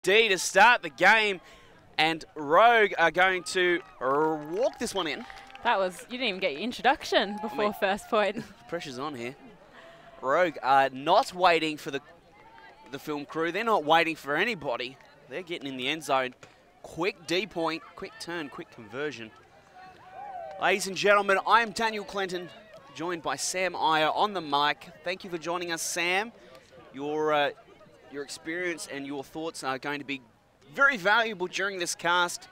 D to start the game, and Rogue are going to walk this one in. That was, you didn't even get your introduction before first point. Pressure's on here. Rogue are not waiting for the film crew. They're not waiting for anybody. They're getting in the end zone. Quick D point, quick turn, quick conversion. Ladies and gentlemen, I am Daniel Clinton, joined by Sam Iyer on the mic. Thank you for joining us, Sam. Your experience and your thoughts are going to be very valuable during this cast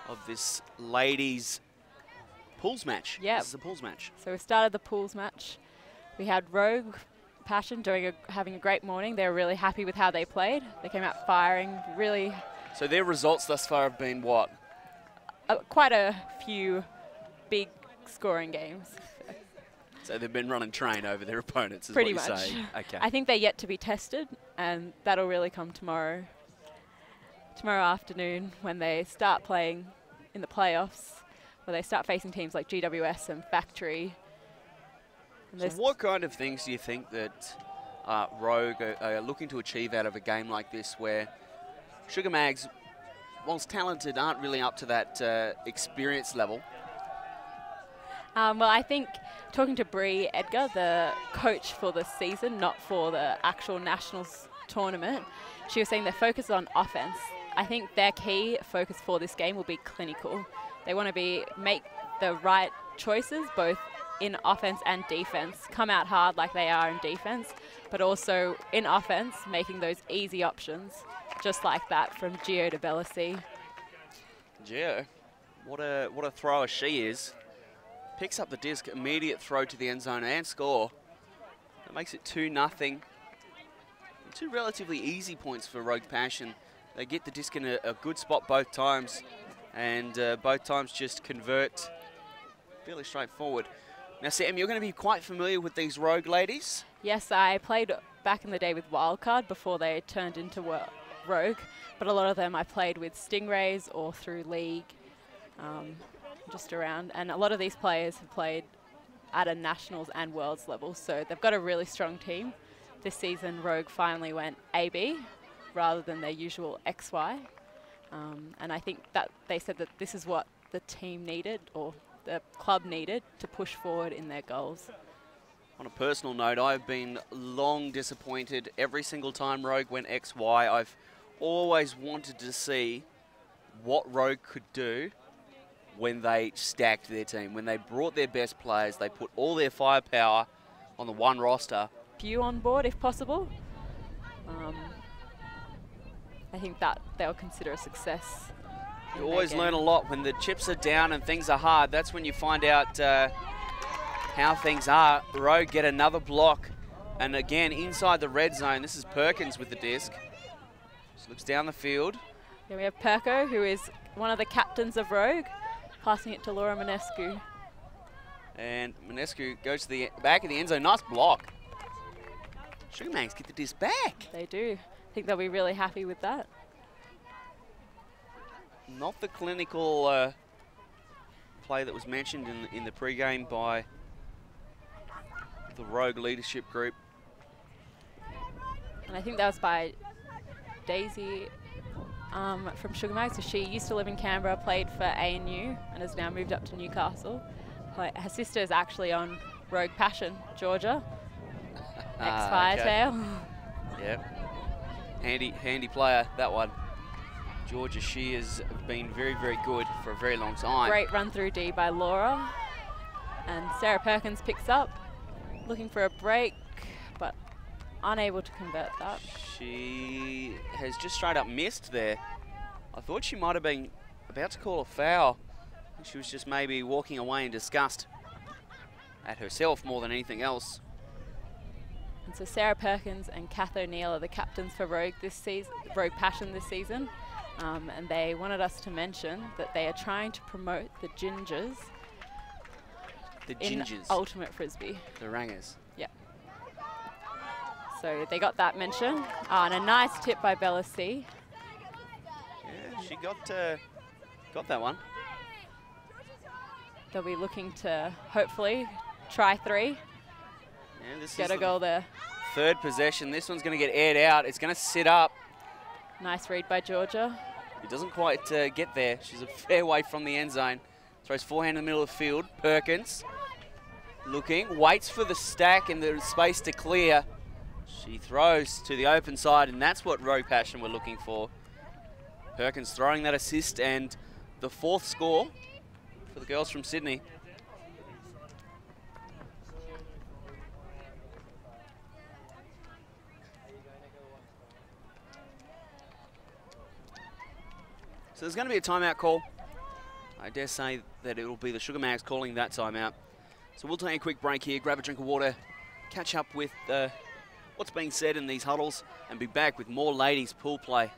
of this ladies' pools match. Yeah. This is a pools match. So we started the pools match. We had Rogue Passion having a great morning. They were really happy with how they played. They came out firing, really. So their results thus far have been what? Quite a few big scoring games. So they've been running train over their opponents, is Pretty what you're much. saying. Okay. I think they're yet to be tested, and that'll really come tomorrow afternoon when they start playing in the playoffs, where they start facing teams like GWS and Factory. And so what kind of things do you think that Rogue are looking to achieve out of a game like this, where Sugar Mags, whilst talented, aren't really up to that experience level? Well, I think talking to Bree Edgar, the coach for the season, not for the actual Nationals tournament, she was saying they're focused on offense. I think their key focus for this game will be clinical. They want to make the right choices, both in offense and defense, come out hard like they are in defense, but also in offense, making those easy options, just like that from Gio to Bellacy. Gio, what a thrower she is. Picks up the disc, immediate throw to the end zone and score. That makes it 2-0. Two relatively easy points for Rogue Passion. They get the disc in a good spot both times, and both times just convert fairly straightforward. Now, Sam, you're going to be quite familiar with these Rogue ladies? Yes, I played back in the day with Wildcard before they turned into Rogue, but a lot of them I played with Stingrays or through League. Just around, and a lot of these players have played at a Nationals and Worlds level, so they've got a really strong team. This season, Rogue finally went AB rather than their usual XY, and I think that they said that this is what the team needed, or the club needed, to push forward in their goals. On a personal note, I've been long disappointed every single time Rogue went XY. I've always wanted to see what Rogue could do when they stacked their team, when they brought their best players, they put all their firepower on the one roster. Few on board, if possible. I think that they'll consider a success. You always learn a lot when the chips are down and things are hard. That's when you find out how things are. Rogue get another block, and again inside the red zone. This is Perkins with the disc. Just looks down the field. Then we have Perko, who is one of the captains of Rogue, passing it to Laura Manescu. And Manescu goes to the back of the end zone. Nice block. Sugar Mags get the disc back. They do. I think they'll be really happy with that. Not the clinical play that was mentioned in the pregame by the Rogue leadership group. And I think that was by Daisy from Sugar Mag. So she used to live in Canberra, played for ANU, and has now moved up to Newcastle. Her sister is actually on Rogue Passion, Georgia, ex-Firetail. Okay. Yeah, handy player, that one. Georgia, she has been very, very good for a very long time. Great run through D by Laura. And Sarah Perkins picks up, looking for a break, but unable to convert that. She has just straight up missed there. I thought she might have been about to call a foul. She was just maybe walking away in disgust at herself more than anything else. And so Sarah Perkins and Kath O'Neill are the captains for Rogue this season, Rogue Passion this season. And they wanted us to mention that they are trying to promote the Gingers. The Gingers? In Ultimate Frisbee. The Rangers. Yeah. So they got that mention. And a nice tip by Bella C. Yeah, she got that one. They'll be looking to hopefully try 3. Yeah, this Get is a goal there. Third possession. This one's going to get aired out. It's going to sit up. Nice read by Georgia. He doesn't quite get there. She's a fair way from the end zone. Throws forehand in the middle of the field. Perkins looking, waits for the stack and the space to clear. She throws to the open side, and that's what Rogue Passion were looking for. Perkins throwing that assist and the 4th score for the girls from Sydney. So there's going to be a timeout call. I dare say that it will be the Sugar Mags calling that timeout. So we'll take a quick break here, grab a drink of water, catch up with what's being said in these huddles, and be back with more ladies pool play.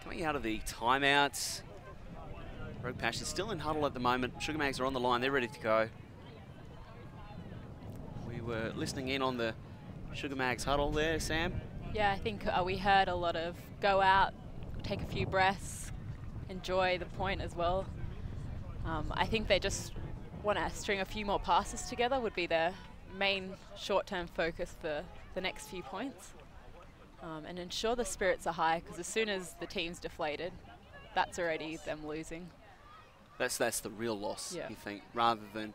Coming out of the timeouts, Rogue Passion still in huddle at the moment. Sugar Mags are on the line, they're ready to go. We were listening in on the Sugar Mags huddle there, Sam. Yeah, I think we heard a lot of go out, take a few breaths, enjoy the point as well. I think they just want to string a few more passes together would be their main short-term focus for the next few points. And ensure the spirits are high, because as soon as the team's deflated, that's already them losing. That's the real loss, yeah. You think, rather than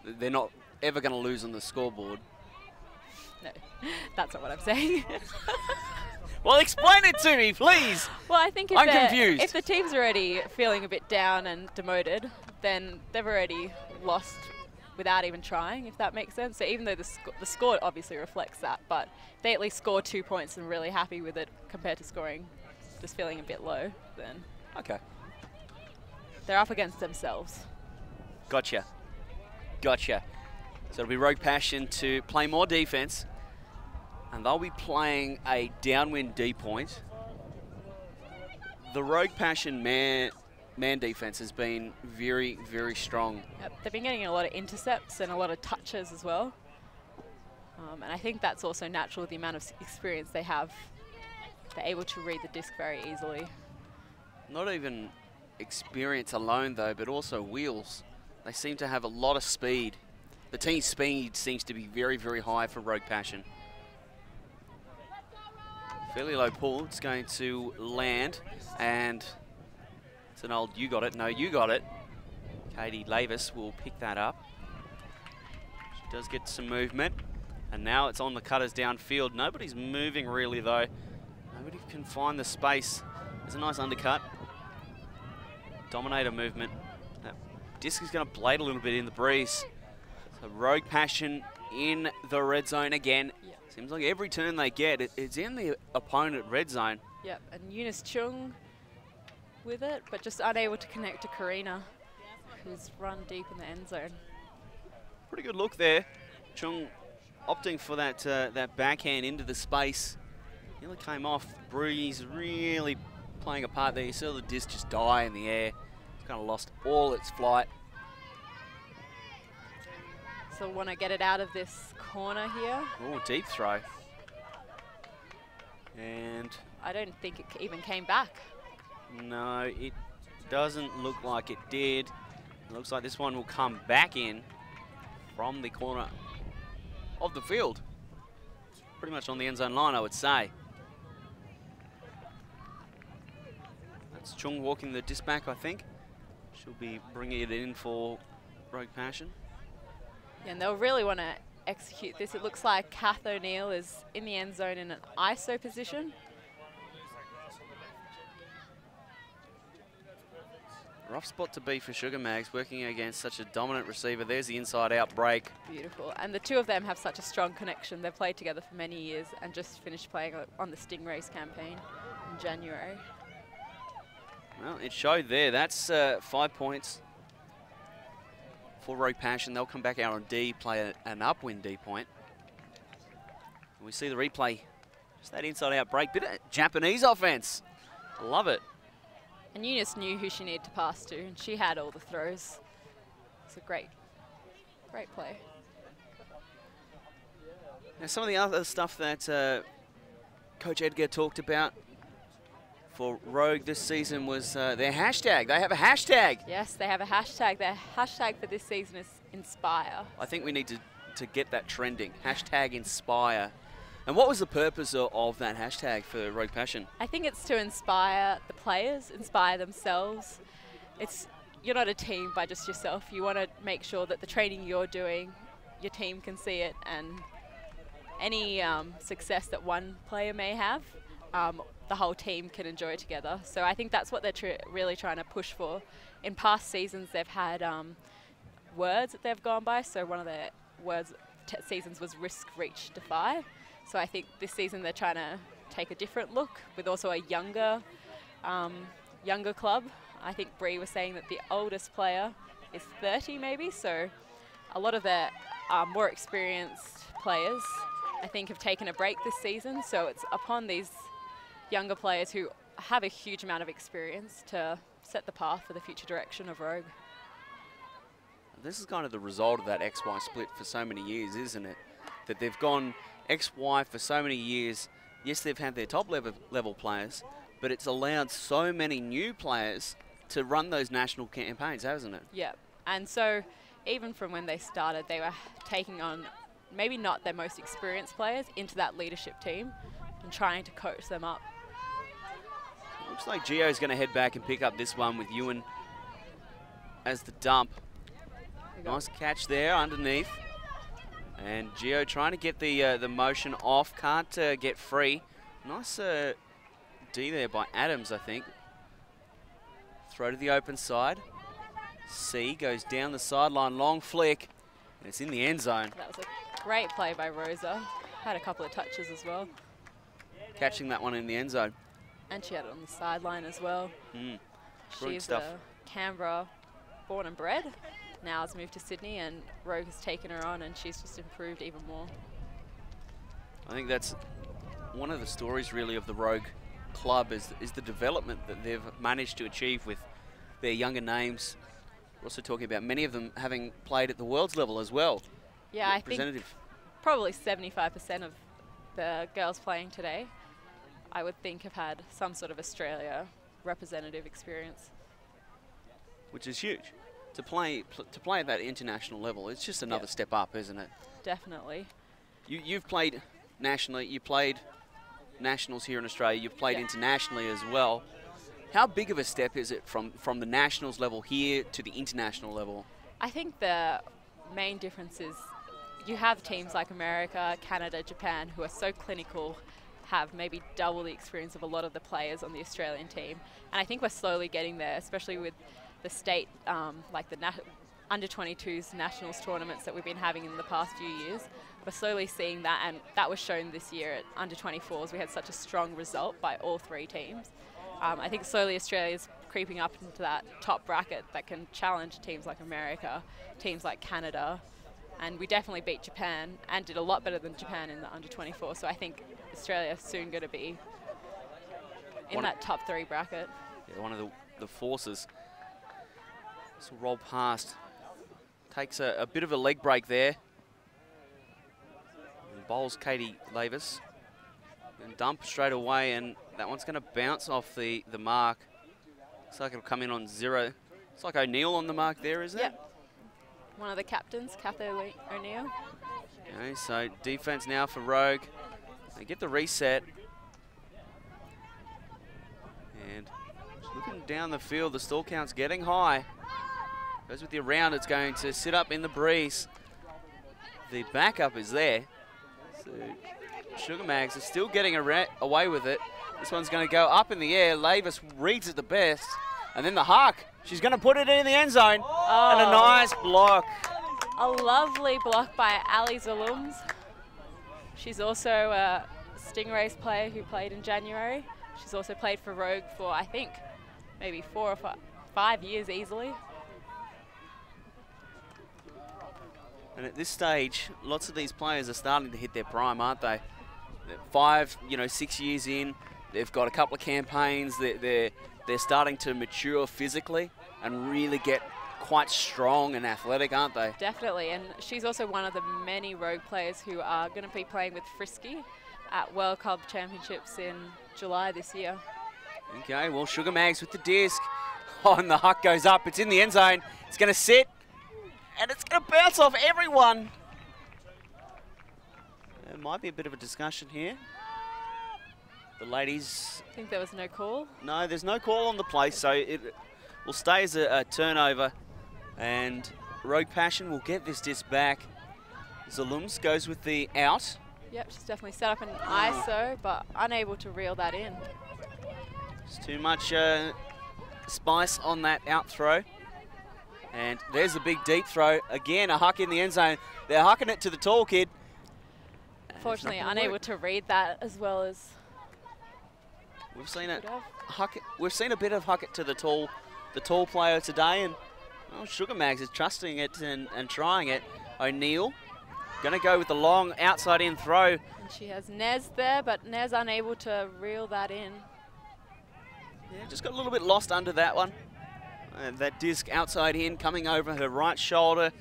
they're not ever going to lose on the scoreboard. No, that's not what I'm saying. Well, explain it to me, please. Well, I think I'm confused. If the team's already feeling a bit down and demoted, then they've already lost without even trying, if that makes sense. So even though the score obviously reflects that, but they at least score 2 points and really happy with it compared to scoring, just feeling a bit low, then okay, they're up against themselves. Gotcha. So it'll be Rogue Passion to play more defense, and they'll be playing a downwind D point. The Rogue Passion man defense has been very, very strong. Yep, they've been getting a lot of intercepts and a lot of touches as well. And I think that's also natural with the amount of experience they have. They're able to read the disc very easily. Not even experience alone though, but also wheels. They seem to have a lot of speed. The team's speed seems to be very, very high for Rogue Passion. Fairly low pull, it's going to land, and it's an old you got it, no you got it. Katie Lavis will pick that up. She does get some movement, and now it's on the cutters downfield. Nobody's moving really though. Nobody can find the space. There's a nice undercut. Dominator movement. That disc is going to blade a little bit in the breeze. So Rogue Passion in the red zone again. Yep. Seems like every turn they get, it's in the opponent red zone. Yep, and Eunice Chung with it, but just unable to connect to Karina, who's run deep in the end zone. Pretty good look there. Chung opting for that that backhand into the space. Nearly came off. Breeze really playing a part there. You saw the disc just die in the air. It's kind of lost all its flight. So want to get it out of this corner here. Oh, deep throw. And I don't think it even came back. no, it doesn't look like it did. It looks like this one will come back in from the corner of the field. Pretty much on the end zone line, I would say. That's Chung walking the disc back, I think. She'll be bringing it in for Rogue Passion. Yeah, and they'll really want to execute this. It looks like Kath O'Neill is in the end zone in an ISO position. Rough spot to be for Sugar Mags, working against such a dominant receiver. There's the inside-out break. Beautiful. And the two of them have such a strong connection. They've played together for many years and just finished playing on the Stingrays campaign in January. Well, it showed there. That's 5 points for Rogue Passion. They'll come back out on D, play an upwind D point. And we see the replay. Just that inside-out break. Bit of Japanese offense. Love it. And Eunice knew who she needed to pass to, and she had all the throws. It's a great play. Now, some of the other stuff that Coach Edgar talked about for Rogue this season was their hashtag. They have a hashtag. Yes, they have a hashtag. Their hashtag for this season is Inspire. I think we need to get that trending. Hashtag Inspire. And what was the purpose of that hashtag for Rogue Passion? I think it's to inspire the players, inspire themselves. You're not a team by just yourself. You want to make sure that the training you're doing, your team can see it, and any success that one player may have, the whole team can enjoy together. So I think that's what they're really trying to push for. In past seasons, they've had words that they've gone by. So one of their words seasons was risk, reach, defy. So I think this season they're trying to take a different look with also a younger club. I think Bree was saying that the oldest player is 30 maybe, so a lot of the more experienced players I think have taken a break this season, so it's upon these younger players who have a huge amount of experience to set the path for the future direction of Rogue. This is kind of the result of that XY split for so many years, isn't it? That they've gone XY for so many years. Yes, they've had their top level players, but it's allowed so many new players to run those national campaigns, hasn't it? Yeah, and so even from when they started, they were taking on maybe not their most experienced players into that leadership team and trying to coach them up. Looks like Gio's going to head back and pick up this one with Ewan as the dump. Nice catch there underneath. And Gio trying to get the motion off, can't get free. Nice D there by Adams, I think. Throw to the open side. C goes down the sideline, long flick, and it's in the end zone. That was a great play by Rosa. Had a couple of touches as well. Catching that one in the end zone. And she had it on the sideline as well. She's stuff. Canberra born and bred. Now has moved to Sydney, and Rogue has taken her on, and she's just improved even more. I think that's one of the stories really of the Rogue club is the development that they've managed to achieve with their younger names. We're also talking about many of them having played at the world's level as well. Yeah, I think probably 75% of the girls playing today, I would think, have had some sort of Australia representative experience. Which is huge. To play at that international level, it's just another step up, isn't it? Definitely. You've played nationally, you played nationals here in Australia, you've played internationally as well. How big of a step is it from the nationals level here to the international level? I think the main difference is you have teams like America, Canada, Japan who are so clinical, have maybe double the experience of a lot of the players on the Australian team. And I think we're slowly getting there, especially with the state, like the under-22s nationals tournaments that we've been having in the past few years. We're slowly seeing that, and that was shown this year at under-24s. We had such a strong result by all three teams. I think slowly Australia's creeping up into that top bracket that can challenge teams like America, teams like Canada, And we definitely beat Japan and did a lot better than Japan in the under-24. So I think Australia is soon going to be in that top 3 bracket. Yeah, one of the forces. This will roll past. Takes a bit of a leg break there. And bowls Katie Lavis. And dump straight away, and that one's going to bounce off the mark. Looks like it'll come in on 0. It's like O'Neill on the mark there, isn't it? One of the captains, Kathy O'Neill. Okay, so defense now for Rogue. They get the reset. And looking down the field, the stall count's getting high. Goes with the around, it's going to sit up in the breeze. The backup is there. So Sugar Mags are still getting away with it. This one's going to go up in the air. Lavis reads it the best. And then the huck. She's going to put it in the end zone. Oh. And a nice block. A lovely block by Ali Zalums. She's also a Stingrays player who played in January. She's also played for Rogue for, I think, maybe 4 or 5 years easily. And at this stage, lots of these players are starting to hit their prime, aren't they? They're 5, 6 years in. They've got a couple of campaigns. They're starting to mature physically and really get quite strong and athletic, aren't they? Definitely, and she's also one of the many Rogue players who are going to be playing with Frisky at World Club Championships in July this year. Okay, well, Sugar Mags with the disc. Oh, and the huck goes up. It's in the end zone. It's going to sit, and it's going to bounce off everyone. There might be a bit of a discussion here. The ladies... I think there was no call. No, there's no call on the play, so it will stay as a turnover. And Rogue Passion will get this disc back. Zalums goes with the out. Yep, she's definitely set up an ISO, but unable to reel that in. There's too much spice on that out throw. And there's the big deep throw. Again, a huck in the end zone. They're hucking it to the tall kid. Unfortunately, unable to read that as well as... We've seen it. We've seen a bit of huck it to the tall player today, and well, Sugar Mags is trusting it and trying it. O'Neill going to go with the long outside in throw. And she has Nez there, but Nez unable to reel that in. Yeah, just got a little bit lost under that one. And that disc outside in coming over her right shoulder.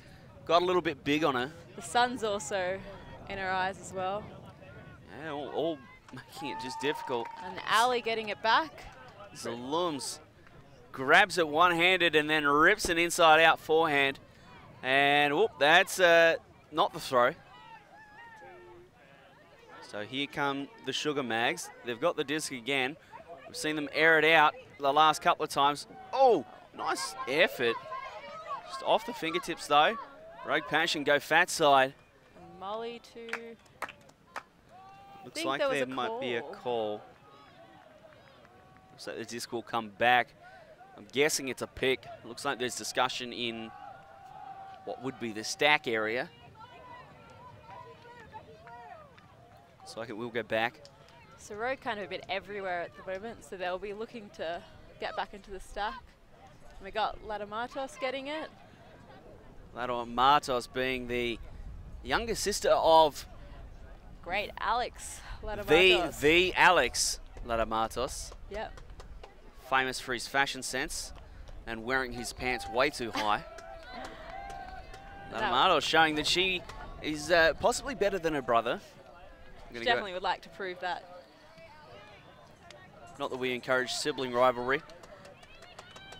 Got a little bit big on her. The sun's also in her eyes as well. Yeah, all making it just difficult. And Ali getting it back. Zalums grabs it one-handed and then rips an inside-out forehand. And whoop, that's not the throw. So here come the Sugar Mags. They've got the disc again. We've seen them air it out the last couple of times. Oh, nice effort. Just off the fingertips though. Rogue Passion go fat side. And Molly to... Looks like there might be a call. So the disc will come back. I'm guessing it's a pick. Looks like there's discussion in what would be the stack area. So it will go back. So Rogue kind of a bit everywhere at the moment, so they'll be looking to get back into the stack. And we got Ladamatos getting it. Ladamatos being the younger sister of great Alex Ladamatos. The Alex Ladamatos. Yep. Famous for his fashion sense and wearing his pants way too high. Ladamatos showing that she is possibly better than her brother. She definitely would like to prove that. Not that we encourage sibling rivalry.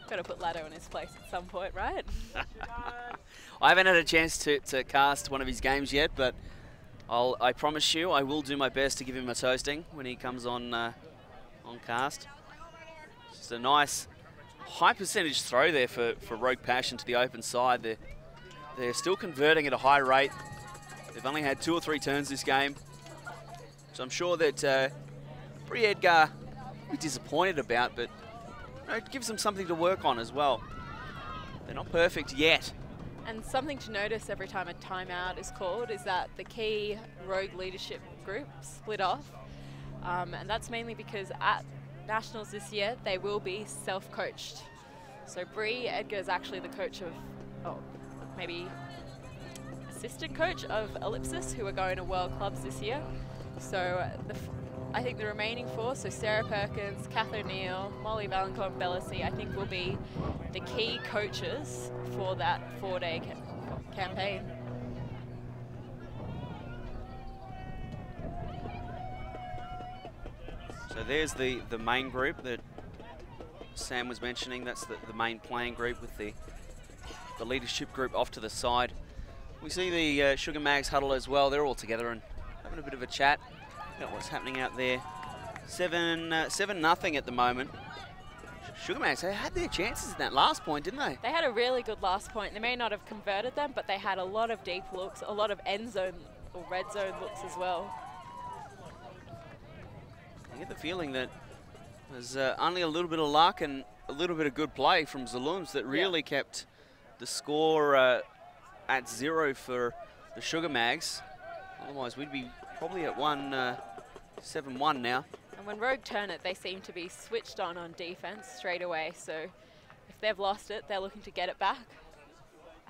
Got to put Lado in his place at some point, right? I haven't had a chance to cast one of his games yet, but I promise you I will do my best to give him a toasting when he comes on cast. Just a nice high percentage throw there for Rogue Passion to the open side. They're still converting at a high rate. They've only had 2 or 3 turns this game. So I'm sure that Bri Edgar will be disappointed about, but it gives them something to work on as well. They're not perfect yet. And something to notice every time a timeout is called is that the key Rogue leadership group split off. And that's mainly because at Nationals this year, they will be self-coached. So Bri Edgar is actually the coach of, maybe assistant coach of Ellipsis, who are going to World Clubs this year. So I think the remaining 4, so Sarah Perkins, Kath O'Neill, Molly Valancourt, and Bella C, I think will be the key coaches for that 4-day campaign. So there's the main group that Sam was mentioning. That's the main playing group with the leadership group off to the side. We see the Sugar Mags huddle as well. They're all together and having a bit of a chat about what's happening out there. 7-0 at the moment. Sugar Mags, they had their chances in that last point, didn't they? They had a really good last point. They may not have converted them, but they had a lot of deep looks, a lot of end zone or red zone looks as well. I get the feeling that there's only a little bit of luck and a little bit of good play from Zaloons that really kept the score at 0 for the Sugar Mags. Otherwise, we'd be probably at 7-1 now. And when Rogue turn it, they seem to be switched on defense straight away. So if they've lost it, they're looking to get it back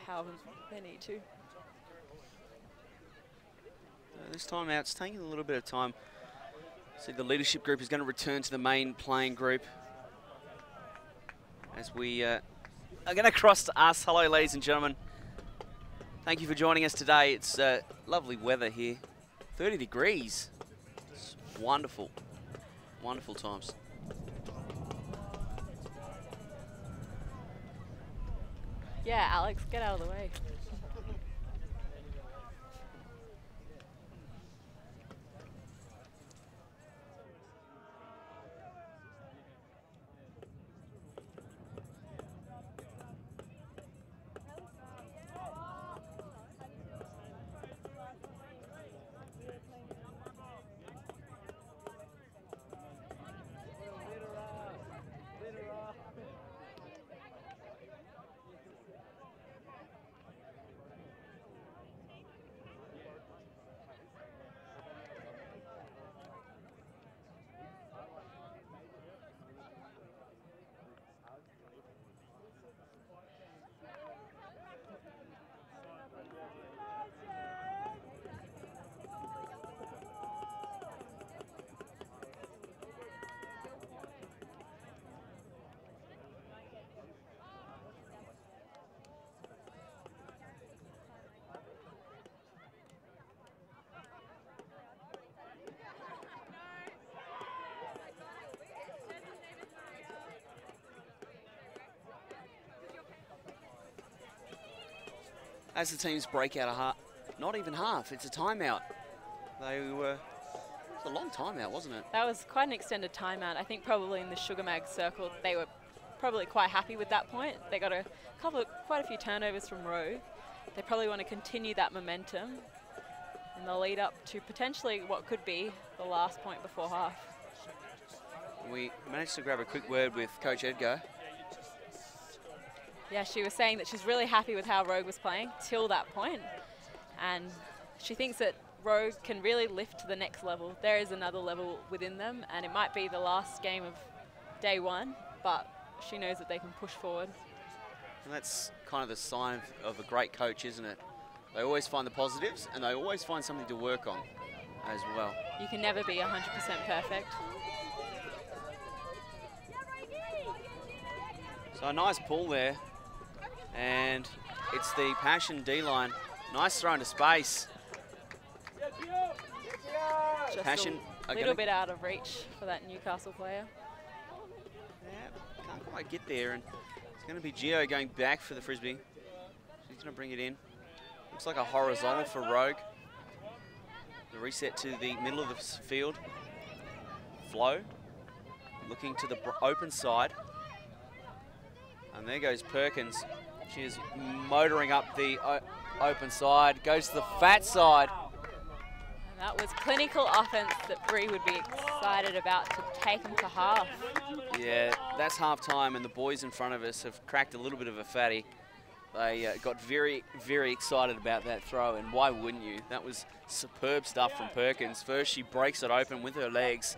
however they need to. This time out, it's taking a little bit of time. So the leadership group is going to return to the main playing group as we are going to cross to us. Hello, ladies and gentlemen. Thank you for joining us today. It's lovely weather here. 30 degrees. It's wonderful. Wonderful times. Yeah, Alex, get out of the way. As the teams break out of half, not even half, it's a timeout. It was a long timeout, wasn't it? That was quite an extended timeout. I think probably in the Sugar Mag circle, they were probably quite happy with that point. They got quite a few turnovers from Rogue. They probably want to continue that momentum, and they'll lead up to potentially what could be the last point before half. We managed to grab a quick word with Coach Edgar. Yeah, she was saying that she's really happy with how Rogue was playing till that point, and she thinks that Rogue can really lift to the next level. There is another level within them, and it might be the last game of day 1, but she knows that they can push forward. And that's kind of the sign of a great coach, isn't it? They always find the positives, and they always find something to work on as well. You can never be 100% perfect. So a nice pull there. And it's the Passion D-line. Nice throw into space. Just Passion a little bit out of reach for that Newcastle player. Yeah, can't quite get there. And it's going to be Gio going back for the Frisbee. She's going to bring it in. Looks like a horizontal for Rogue. The reset to the middle of the field. Flo looking to the open side. And there goes Perkins. She is motoring up the open side, goes to the fat side. And that was clinical offense that Bree would be excited about to take them to half. Yeah, that's half time, and the boys in front of us have cracked a little bit of a fatty. They got very, very excited about that throw, and why wouldn't you? That was superb stuff from Perkins. First, she breaks it open with her legs,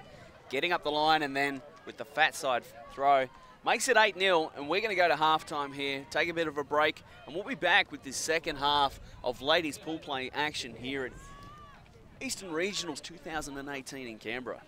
getting up the line, and then with the fat side throw, Makes it 8-0, and we're going to go to halftime here, take a bit of a break, and we'll be back with this second half of ladies pool play action here at Eastern Regionals 2018 in Canberra.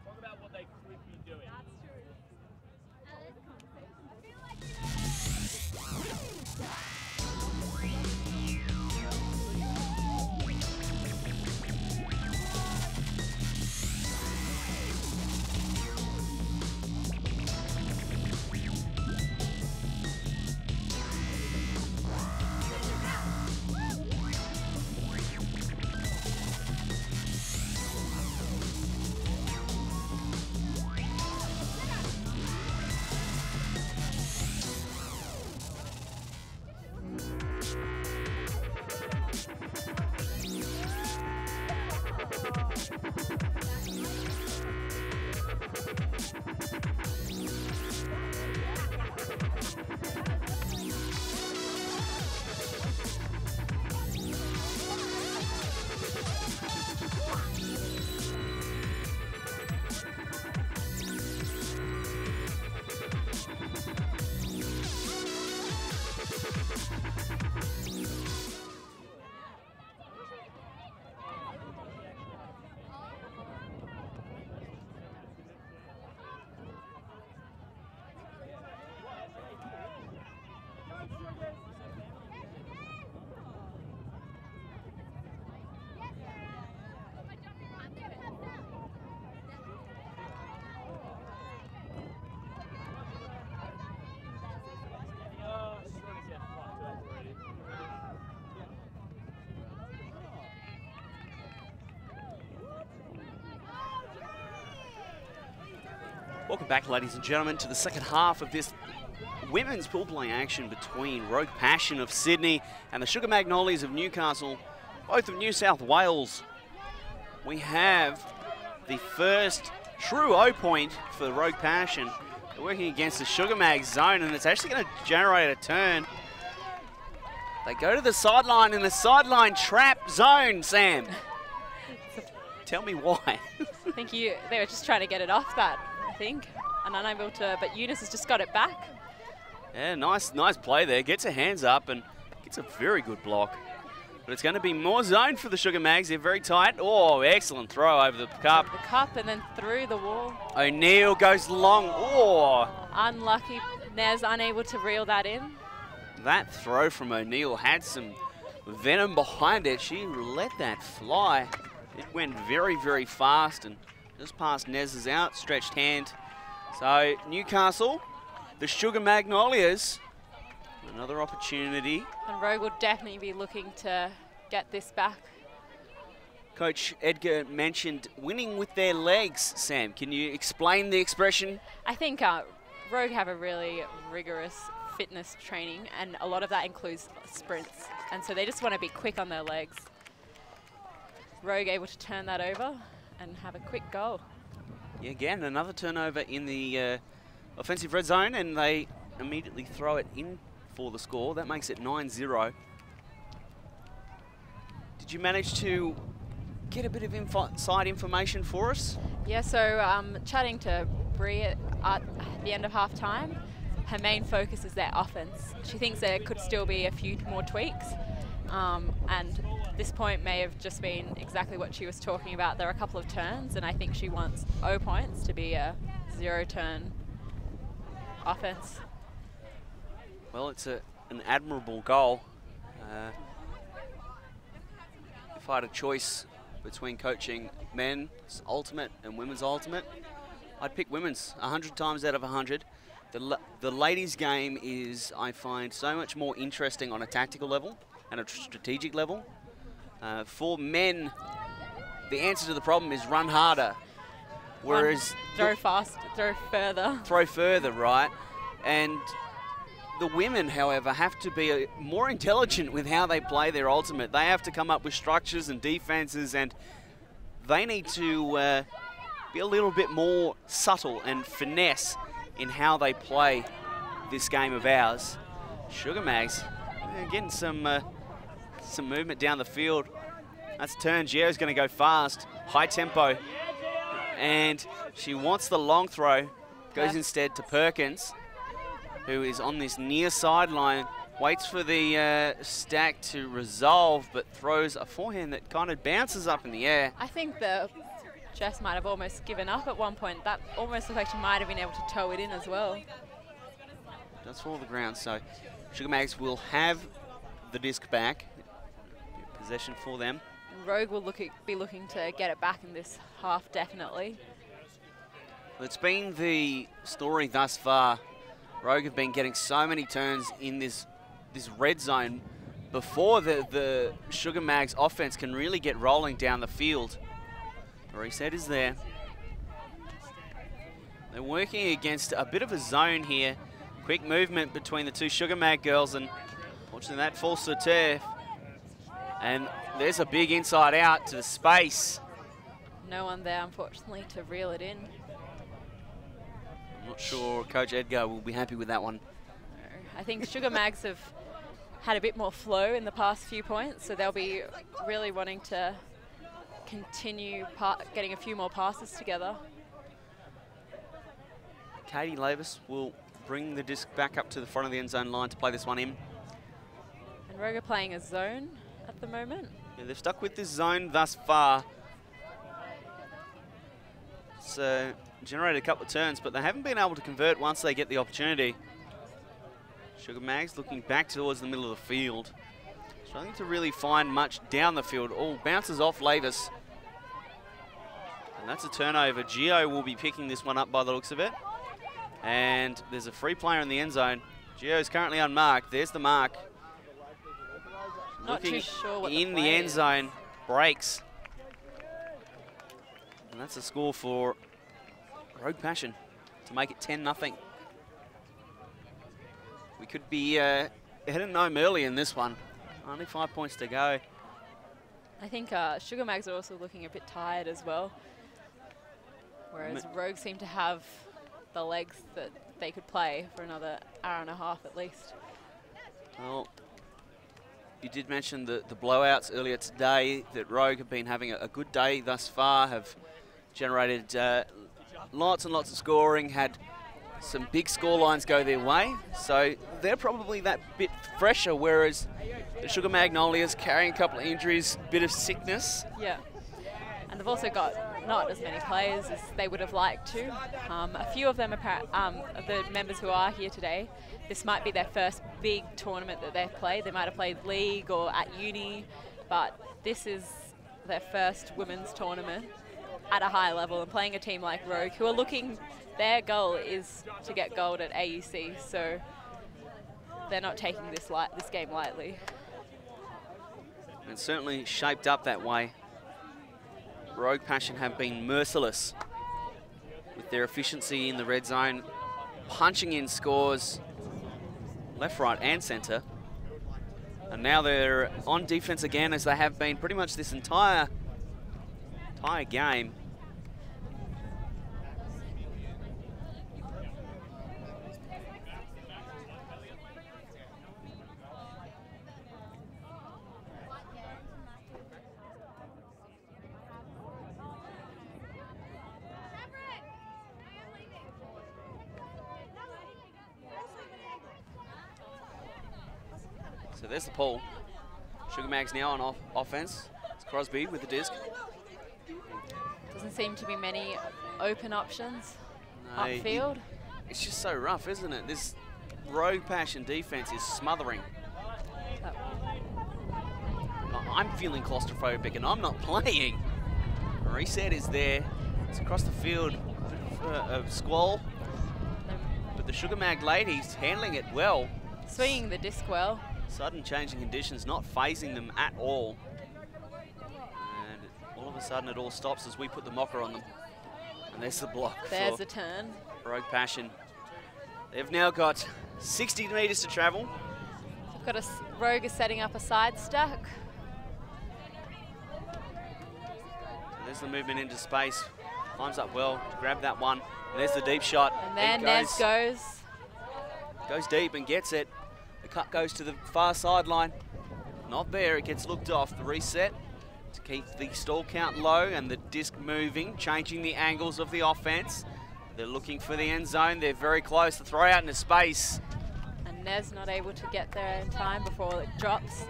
Talk about what they could be doing. That's true. There's a conversation. I feel like Welcome back, ladies and gentlemen, to the second half of this women's pool play action between Rogue Passion of Sydney and the Sugar Magnolias of Newcastle, both of New South Wales. We have the first true O-point for Rogue Passion. They're working against the Sugar Mag zone, and it's actually going to generate a turn. They go to the sideline in the sideline trap zone, Sam. Tell me why. I think they were just trying to get it off that, I think, and unable to, but Eunice has just got it back. Yeah, nice play there. Gets her hands up and gets a very good block. But it's going to be more zone for the Sugar Mags. They're very tight. Oh, excellent throw over the cup. Over the cup and then through the wall. O'Neill goes long. Oh. Unlucky. Nez unable to reel that in. That throw from O'Neill had some venom behind it. She let that fly. It went very, very fast and just past Nez's outstretched hand. So Newcastle, the Sugar Magnolias, another opportunity. And Rogue will definitely be looking to get this back. Coach Edgar mentioned winning with their legs. Sam, can you explain the expression? I think Rogue have a really rigorous fitness training, and a lot of that includes sprints. And so they just want to be quick on their legs. Rogue able to turn that over and have a quick goal. Yeah, again, another turnover in the offensive red zone, and they immediately throw it in for the score. That makes it 9-0. Did you manage to get a bit of inside information for us? Yeah, so chatting to Bree at the end of half time, her main focus is their offense. She thinks there could still be a few more tweaks, and this point may have just been exactly what she was talking about. There are a couple of turns, and I think she wants O points to be a 0-turn offense. Well, it's an admirable goal. If I had a choice between coaching men's ultimate and women's ultimate, I'd pick women's 100 times out of 100. The ladies' game is, I find, so much more interesting on a tactical level and a strategic level. For men, the answer to the problem is run harder. Whereas throw fast, throw further. Throw further, right? And the women, however, have to be more intelligent with how they play their ultimate. They have to come up with structures and defenses, and they need to be a little bit more subtle and finesse in how they play this game of ours. Sugar Mags getting some movement down the field. That's a turn. Gio's going to go fast, high tempo, and she wants the long throw. Goes instead to Perkins, who is on this near sideline, waits for the stack to resolve, but throws a forehand that kind of bounces up in the air. I think Jess might have almost given up at one point. That almost looked like she might have been able to toe it in as well. Does fall to the ground, so Sugar Mags will have the disc back. Possession for them. Rogue will be looking to get it back in this half, definitely. Well, it's been the story thus far. Rogue have been getting so many turns in this red zone before the Sugar Mags offense can really get rolling down the field. The reset is there. They're working against a bit of a zone here. Quick movement between the two Sugar Mag girls, and fortunately that falls to turf. And there's a big inside out to the space. No one there, unfortunately, to reel it in. I'm not sure Coach Edgar will be happy with that one. I think Sugar Mags have had a bit more flow in the past few points, so they'll be really wanting to continue getting a few more passes together. Katie Lavis will bring the disc back up to the front of the end zone line to play this one in. And Rogue are playing a zone at the moment. Yeah, they've stuck with this zone thus far. It's generated a couple of turns, but they haven't been able to convert once they get the opportunity. Sugar Mags looking back towards the middle of the field. Struggling to really find much down the field. Oh, bounces off Lavis. And that's a turnover. Gio will be picking this one up by the looks of it. And there's a free player in the end zone. Gio is currently unmarked. There's the mark. Not too sure what in the end zone, breaks. And that's a score for Rogue Passion. to make it 10-0. We could be heading home early in this one. Only 5 points to go. I think Sugar Mags are also looking a bit tired as well, whereas Rogue seem to have the legs that they could play for another hour and a half at least. Well, you did mention the blowouts earlier today, that Rogue have been having a good day thus far, have generated lots and lots of scoring, had some big score lines go their way, so they're probably that bit fresher, whereas the Sugar Magnolias carrying a couple of injuries, bit of sickness. Yeah, and they've also got not as many players as they would have liked to. A few of them, the members who are here today, this might be their first big tournament that they've played. They might have played league or at uni, but this is their first women's tournament at a high level, and playing a team like Rogue, who are looking, their goal is to get gold at AUC, so they're not taking this game lightly. It's certainly shaped up that way. Rogue Passion have been merciless with their efficiency in the red zone, punching in scores left, right and centre. And now they're on defense again, as they have been pretty much this entire game. So there's the pull. Sugar Mags now on offense. It's Crosby with the disc. Doesn't seem to be many open options upfield. It's just so rough, isn't it? This Rogue Passion defense is smothering. I'm feeling claustrophobic and I'm not playing. A reset is there. It's across the field. A bit of squall. But the Sugar Mag ladies handling it well. Swinging the disc well. Sudden changing conditions, not phasing them at all. And all of a sudden it all stops as we put the mocker on them. And there's the block. There's the turn. Rogue Passion. They've now got 60 metres to travel. We've got Rogue is setting up a side stack. So there's the movement into space. Climbs up well to grab that one. And there's the deep shot. And then Nez goes. Goes deep and gets it. The cut goes to the far sideline. Not there, it gets looked off. The reset to keep the stall count low and the disc moving, changing the angles of the offense. They're looking for the end zone. They're very close. The throw out into space. And Nez not able to get there in time before it drops.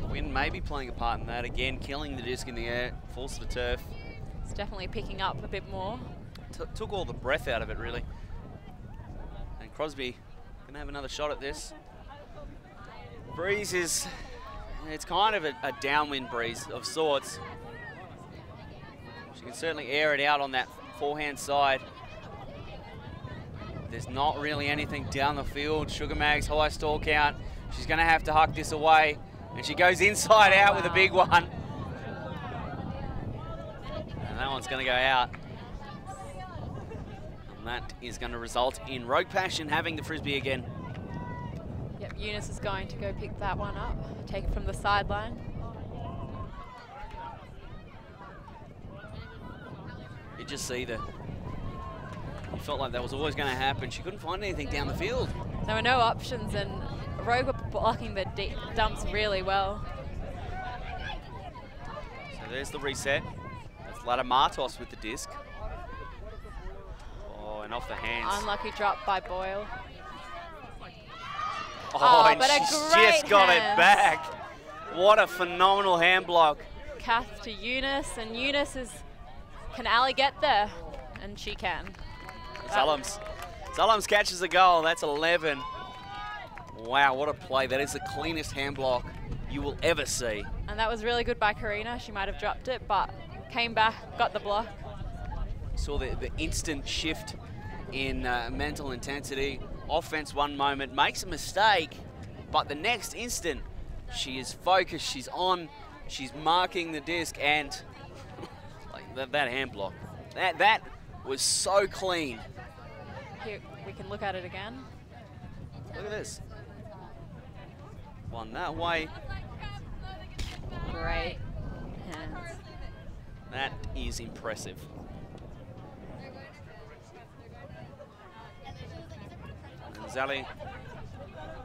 The wind may be playing a part in that. Again, killing the disc in the air, falls to the turf. It's definitely picking up a bit more. Took all the breath out of it, really. And Crosby gonna have another shot at this. Breeze is, it's kind of a downwind breeze of sorts. She can certainly air it out on that forehand side. There's not really anything down the field. Sugar Mag's high stall count. She's gonna have to huck this away. And she goes inside out with a big one. And that one's gonna go out. And that is going to result in Rogue Passion having the frisbee again. Yep, Eunice is going to go pick that one up, take it from the sideline. You just see you felt like that was always going to happen. She couldn't find anything down the field. There were no options, and Rogue were blocking the deep dumps really well. So there's the reset. That's Lada Martos with the disc. And off the hands. Unlucky drop by Boyle. And but she's a great just got it back. What a phenomenal hand block. Kath to Eunice, and Eunice is, can Ali get there? And she can. Zalums catches a goal. That's 11. Wow, what a play. That is the cleanest hand block you will ever see. And that was really good by Karina. She might have dropped it, but came back, got the block. Saw the instant shift in mental intensity. Offense one moment, makes a mistake, but the next instant, she is focused, she's on, she's marking the disc, and like that hand block. That was so clean. Here, we can look at it again. Look at this. One that way. Great hands. That is impressive. And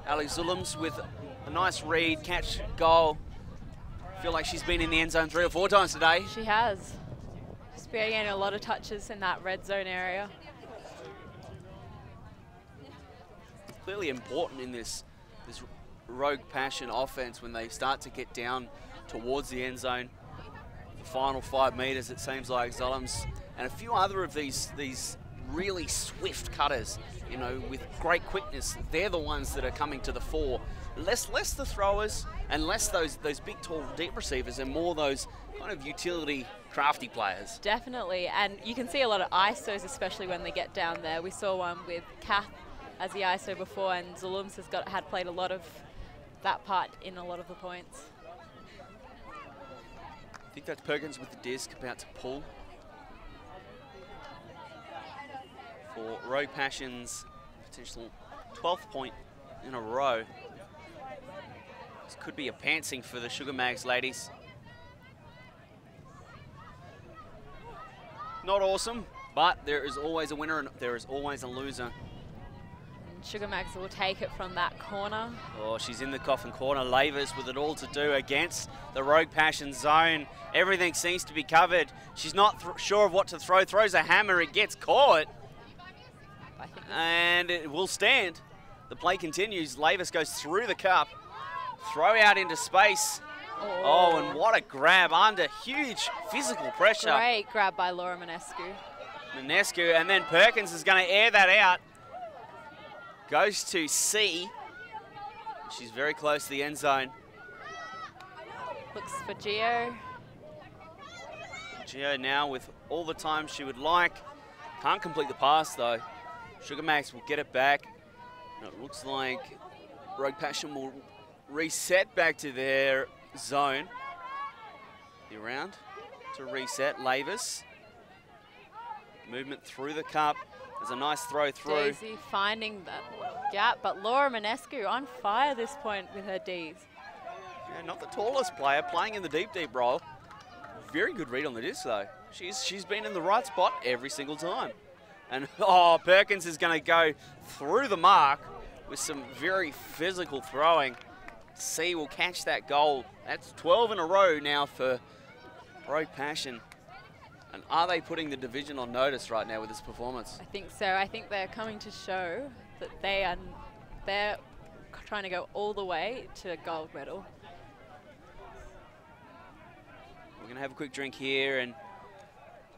Ali Zulums with a nice read, catch, goal. Feel like she's been in the end zone 3 or 4 times today. She has. She's been getting a lot of touches in that red zone area. Clearly important in this Rogue Passion offense when they start to get down towards the end zone. The final 5 meters, it seems like Zulums and a few other of these really swift cutters, you know, with great quickness, they're the ones that are coming to the fore. Less the throwers and less those big, tall, deep receivers and more those kind of utility, crafty players. Definitely, and you can see a lot of ISOs, especially when they get down there. We saw one with Kath as the ISO before, and Zulums had played a lot of that part in a lot of the points. I think that's Perkins with the disc about to pull. For Rogue Passion's potential 12th point in a row. This could be a pantsing for the Sugar Mags ladies. Not awesome, but there is always a winner and there is always a loser. And Sugar Mags will take it from that corner. Oh, she's in the coffin corner. Lavers with it all to do against the Rogue Passion zone. Everything seems to be covered. She's not sure of what to throw. Throws a hammer, it gets caught. And it will stand. The play continues. Lavis goes through the cup. Throw out into space. Oh, and what a grab under huge physical pressure. Great grab by Laura Manescu. Manescu, and then Perkins is going to air that out. Goes to C. She's very close to the end zone. Looks for Gio. Gio now with all the time she would like. Can't complete the pass though. Sugar Max will get it back. And it looks like Rogue Passion will reset back to their zone. The around to reset. Lavis. Movement through the cup. There's a nice throw through. Daisy finding that gap, but Laura Manescu on fire this point with her Ds. Yeah, not the tallest player, playing in the deep role. Very good read on the disc though. She's been in the right spot every single time. And oh, Perkins is going to go through the mark with some very physical throwing. C will catch that goal. That's 12 in a row now for Rogue Passion. And are they putting the division on notice right now with this performance? I think so. I think they're coming to show that they're trying to go all the way to gold medal. We're going to have a quick drink here and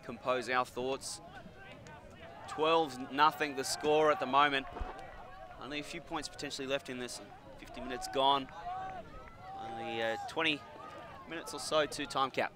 compose our thoughts. 12-0 the score at the moment. Only a few points potentially left in this. 50 minutes gone. Only 20 minutes or so to time cap.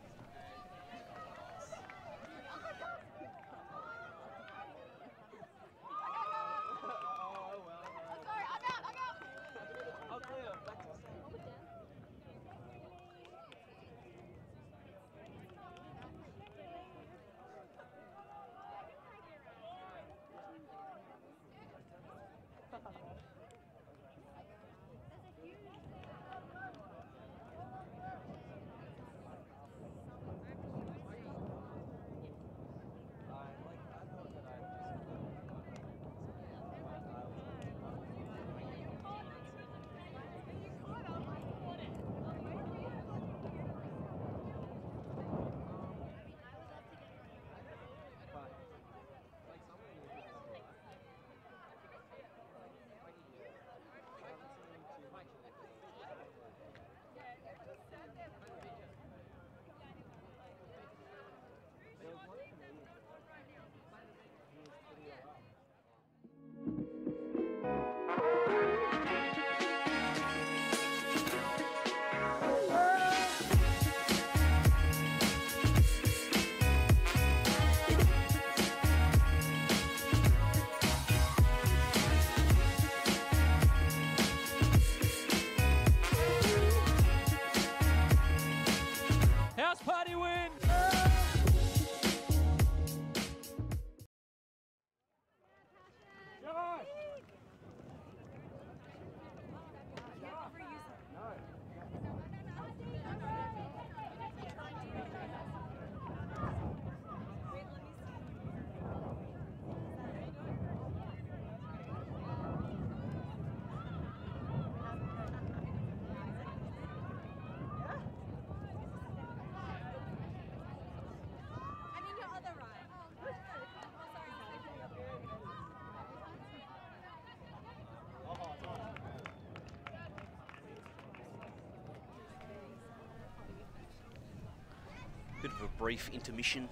Bit of a brief intermission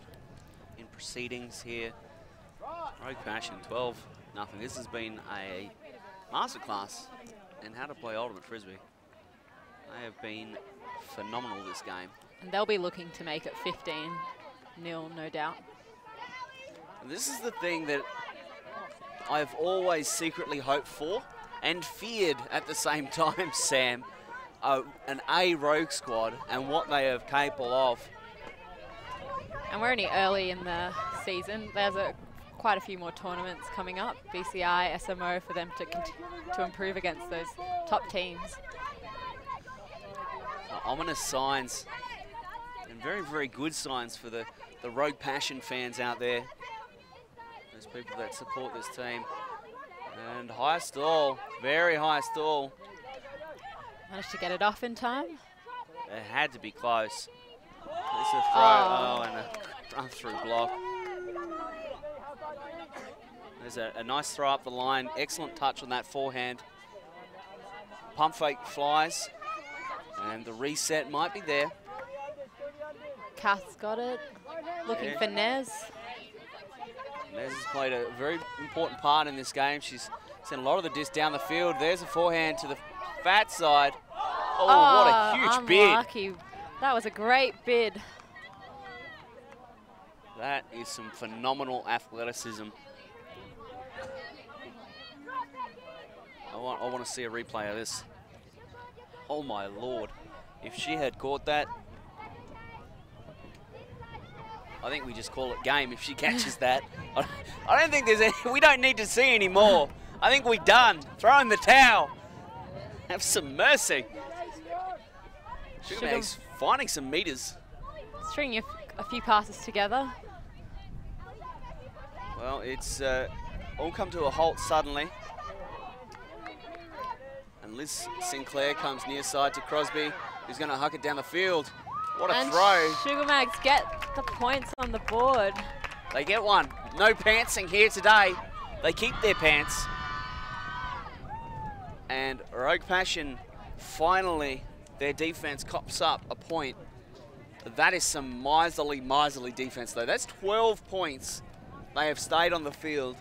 in proceedings here. Rogue Passion 12-0. This has been a masterclass in how to play Ultimate Frisbee. They have been phenomenal this game. And they'll be looking to make it 15-0, no doubt. And this is the thing that I've always secretly hoped for and feared at the same time, Sam. An A Rogue squad and what they are capable of. And we're only early in the season. There's quite a few more tournaments coming up, BCI, SMO, for them to improve against those top teams. Ominous signs and very, very good signs for the Rogue Passion fans out there. Those people that support this team. And high stall, very high stall. Managed to get it off in time. It had to be close. There's a throw, and a run-through block. There's a nice throw up the line. Excellent touch on that forehand. Pump fake flies, and the reset might be there. Kath's got it. Looking for Nez. Nez has played a very important part in this game. She's sent a lot of the disc down the field. There's a forehand to the fat side. Oh, what a huge unlucky bid. That was a great bid. That is some phenomenal athleticism. I want to see a replay of this. Oh my Lord. If she had caught that, I think we just call it game if she catches that. I don't think there's any, we don't need to see any more. I think we're done. Throw in the towel. Have some mercy. Sugar Mag's finding some meters. Stringing a few passes together. Well, it's all come to a halt suddenly. And Liz Sinclair comes near side to Crosby, who's going to huck it down the field. What a throw. Sugar Mags get the points on the board. They get one. No pantsing here today. They keep their pants. And Rogue Passion, finally, their defense cops up a point. That is some miserly defense, though. That's 12 points. They have stayed on the field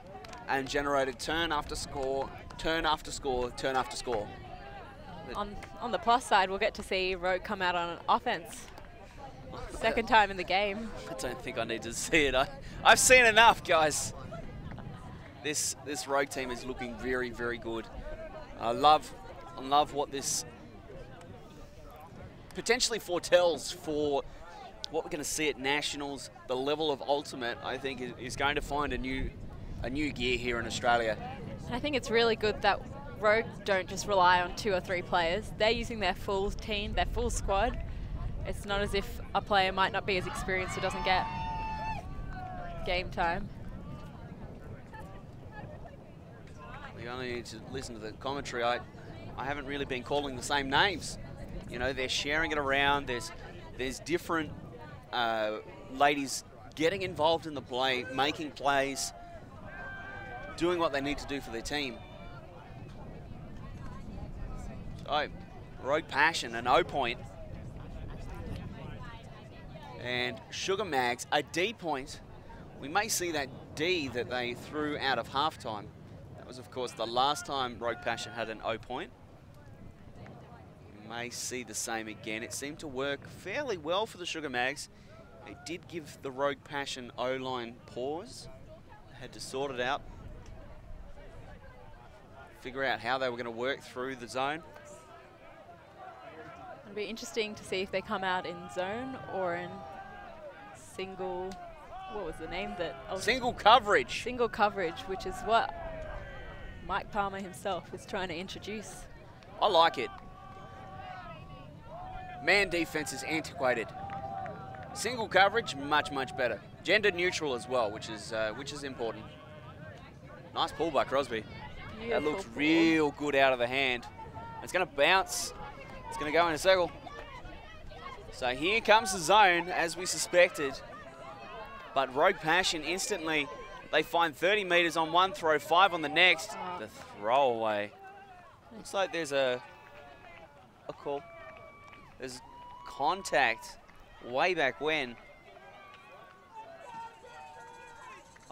and generated turn after score, turn after score, turn after score. On the plus side, we'll get to see Rogue come out on offense. Second time in the game. I don't think I need to see it. I've seen enough, guys. This Rogue team is looking very, very good. I love what this potentially foretells for what we're going to see at Nationals. The level of Ultimate, I think, is going to find a new gear here in Australia. I think it's really good that Rogue don't just rely on 2 or 3 players. They're using their full team, their full squad. It's not as if a player might not be as experienced who doesn't get game time. You only need to listen to the commentary. I haven't really been calling the same names. You know, they're sharing it around. There's different ladies getting involved in the play, making plays, doing what they need to do for their team. So, Rogue Passion, an O point. And Sugar Mags, a D point. We may see that D that they threw out of halftime. That was, of course, the last time Rogue Passion had an O point. We may see the same again. It seemed to work fairly well for the Sugar Mags. It did give the Rogue Passion O-line pause. They had to sort it out. Figure out how they were going to work through the zone. It'll be interesting to see if they come out in zone or in single, what was the name that? Single coverage. Single coverage, which is what Mike Palmer himself is trying to introduce. I like it. Man defense is antiquated. Single coverage, much better. Gender neutral as well, which is important. Nice pull by Crosby. Beautiful that looks pull. real good out of the hand. It's going to bounce. It's going to go in a circle. So here comes the zone, as we suspected. But Rogue Passion instantly, they find 30 meters on one throw, 5 on the next. The throwaway. Looks like there's a call. There's contact way back when.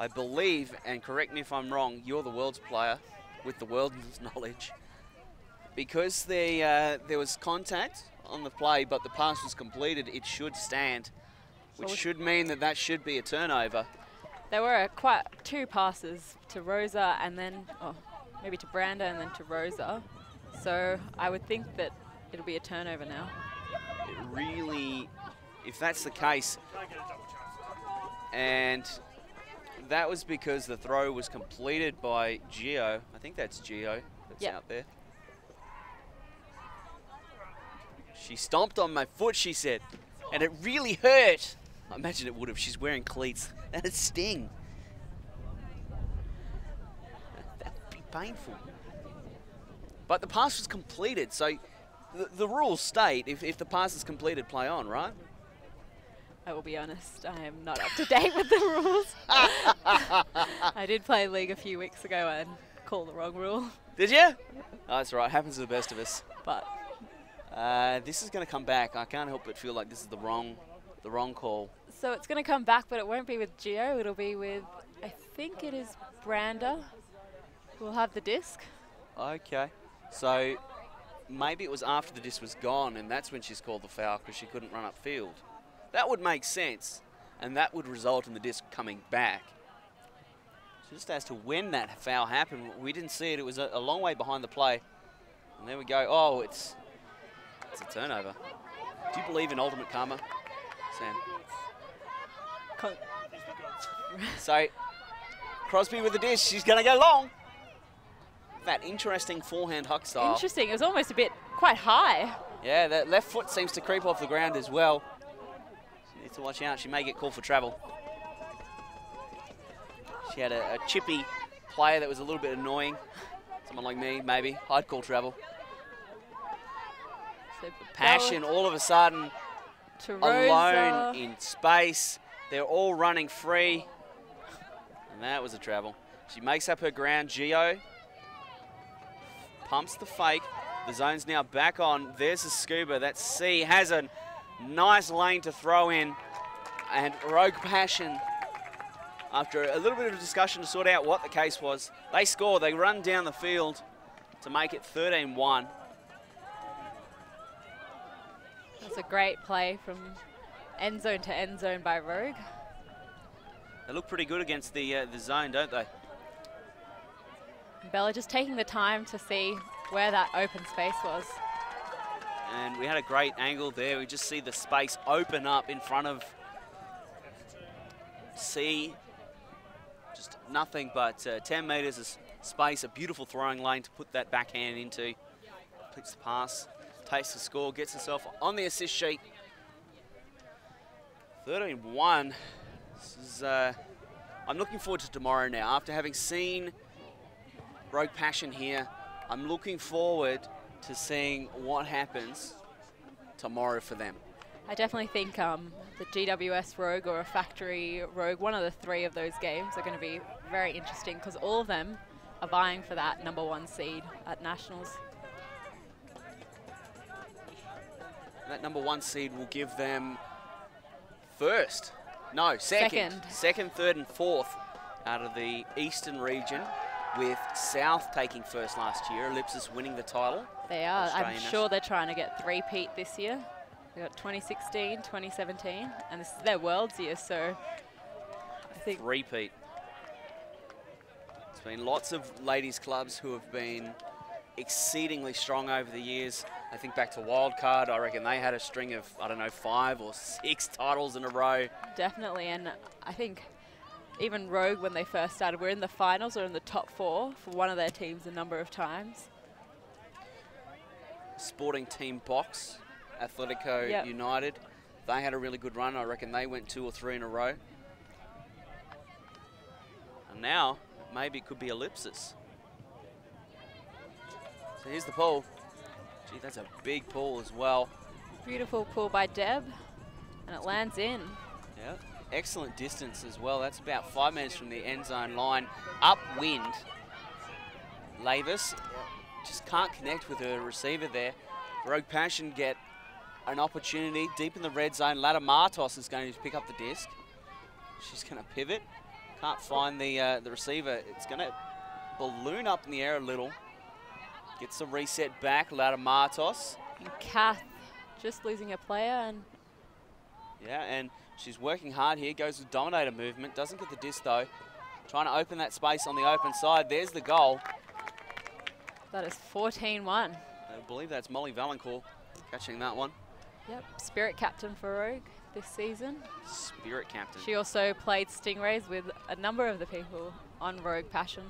I believe, and correct me if I'm wrong, you're the world's player with the world's knowledge. Because there was contact on the play, but the pass was completed, it should stand, which should mean that that should be a turnover. There were quite 2 passes to Rosa and then, maybe to Branda and then to Rosa. So I would think that it'll be a turnover now. It really, if that's the case, and that was because the throw was completed by Gio. I think that's Gio that's out there. She stomped on my foot, she said, and it really hurt. I imagine it would have. She's wearing cleats. That'd sting. That'd be painful. But the pass was completed, so the rules state if the pass is completed, play on, right? I will be honest, I am not up to date with the rules. I did play League a few weeks ago and called the wrong rule. Did you? Oh, that's right. Happens to the best of us. But this is going to come back. I can't help but feel like this is the wrong call. So it's going to come back, but it won't be with Gio. It'll be with, I think it is Branda, who will have the disc. Okay. So maybe it was after the disc was gone, and that's when she's called the foul because she couldn't run upfield. That would make sense, and that would result in the disc coming back. So just as to when that foul happened, we didn't see it. It was a long way behind the play. And there we go. Oh, it's a turnover. Do you believe in ultimate karma, Sam? So, Crosby with the dish. She's going to go long. That interesting forehand huck style. Interesting. It was almost a bit quite high. Yeah, that left foot seems to creep off the ground as well. She needs to watch out. She may get called for travel. She had a chippy player that was a little bit annoying. Someone like me, maybe. I'd call travel. So Passion all of a sudden to alone in space. They're all running free. And that was a travel. She makes up her ground. Gio pumps the fake. The zone's now back on. There's the scuba. That's C. Has a nice lane to throw in. And Rogue Passion, after a little bit of discussion to sort out what the case was, they score. They run down the field to make it 13-1. That's a great play from end zone to end zone by Rogue. They look pretty good against the zone, don't they? Bella just taking the time to see where that open space was. And we had a great angle there. We just see the space open up in front of C. Just nothing but 10 metres of space, a beautiful throwing lane to put that backhand into. Completes the pass, takes the score, gets herself on the assist sheet. 13-1. This is, I'm looking forward to tomorrow now. After having seen Rogue Passion here, I'm looking forward to seeing what happens tomorrow for them. I definitely think the GWS Rogue or a Factory Rogue, one of the 3 of those games are going to be very interesting because all of them are vying for that #1 seed at Nationals. That #1 seed will give them second, third and fourth out of the Eastern region, with South taking first last year, Ellipsis winning the title. They are. I'm sure they're trying to get 3-peat this year. They got 2016, 2017, and this is their Worlds year, so I think 3-peat. There's been lots of ladies clubs who have been exceedingly strong over the years. I think back to Wildcard, I reckon they had a string of, 5 or 6 titles in a row. Definitely, and I think even Rogue, when they first started, were in the finals or in the top 4 for one of their teams a number of times. Sporting Team Box, Atletico United, they had a really good run. I reckon they went 2 or 3 in a row. And now, maybe it could be Ellipsis. So here's the pull. Gee, that's a big pull as well. Beautiful pull by Deb, and it lands in. Yeah, excellent distance as well. That's about 5 meters from the end zone line. Upwind. Lavis just can't connect with her receiver there. Rogue Passion get an opportunity deep in the red zone. Ladder Martos is going to pick up the disc. She's going to pivot. Can't find the receiver. It's going to balloon up in the air a little. Gets the reset back, allowed to Martos. And Kath just losing a player. And yeah, and she's working hard here. Goes with Dominator movement. Doesn't get the disc, though. Trying to open that space on the open side. There's the goal. that is 14-1. I believe that's Molly Valancourt catching that one. Yep, Spirit Captain for Rogue this season. Spirit Captain. She also played Stingrays with a number of the people on Rogue Passion.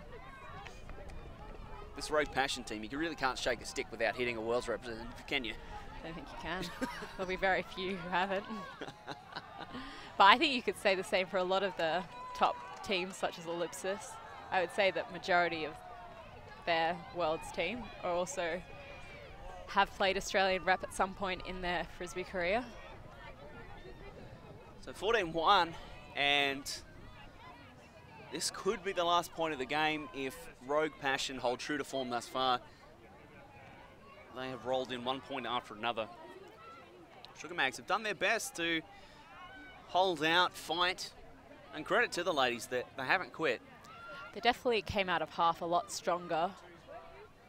This Rogue Passion team, you really can't shake a stick without hitting a Worlds representative, can you? I don't think you can. There'll be very few who haven't. But I think you could say the same for a lot of the top teams, such as Ellipsis. I would say that majority of their Worlds team are also have played Australian rep at some point in their Frisbee career. So 14-1, and this could be the last point of the game if Rogue Passion hold true to form thus far. They have rolled in 1 point after another. Sugar Mags have done their best to hold out, fight, and credit to the ladies that they haven't quit. They definitely came out of half a lot stronger.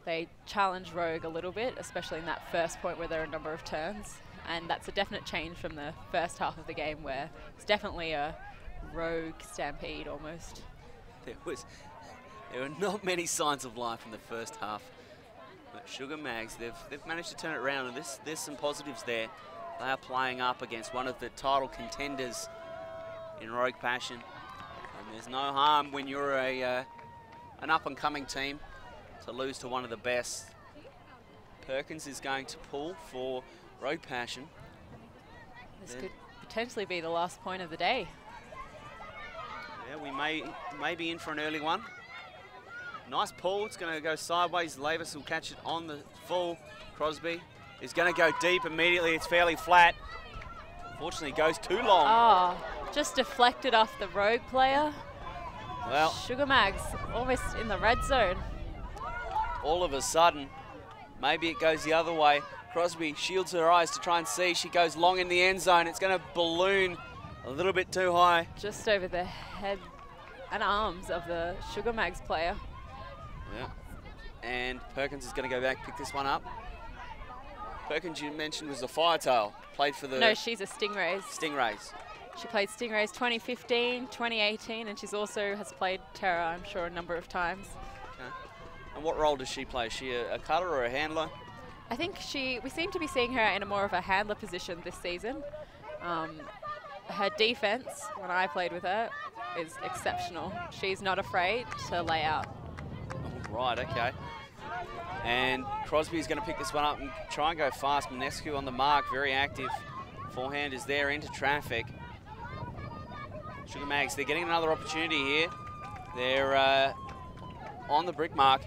They challenged Rogue a little bit, especially in that first point where there are a number of turns. And that's a definite change from the first half of the game where it's definitely a Rogue stampede almost. There were not many signs of life in the first half. But Sugar Mags, they've managed to turn it around, and there's some positives there. They are playing up against one of the title contenders in Rogue Passion. And there's no harm when you're an up-and-coming team to lose to one of the best. Perkins is going to pull for Rogue Passion. This could potentially be the last point of the day. Yeah, we may be in for an early one. Nice pull, it's going to go sideways. Lavis will catch it on the full. Crosby is going to go deep immediately. It's fairly flat. Unfortunately, it goes too long. Oh, just deflected off the Rogue player. Well, Sugar Mags almost in the red zone. All of a sudden, maybe it goes the other way. Crosby shields her eyes to try and see. She goes long in the end zone. It's going to balloon a little bit too high. Just over the head and arms of the Sugar Mags player. Yeah. And Perkins is going to go back, pick this one up. Perkins, you mentioned, was a Firetail. Played for the... No, she's a Stingrays. Stingrays. She played Stingrays 2015, 2018, and she's also has played Terra, I'm sure, a number of times. Okay. And what role does she play? Is she a cutter or a handler? I think we seem to be seeing her in a more of a handler position this season. Her defense, when I played with her, is exceptional. She's not afraid to lay out. Oh, right, okay. And Crosby is going to pick this one up and try and go fast. Manescu on the mark, very active. Forehand is there into traffic. Sugar Mags, they're getting another opportunity here. They're on the brick mark.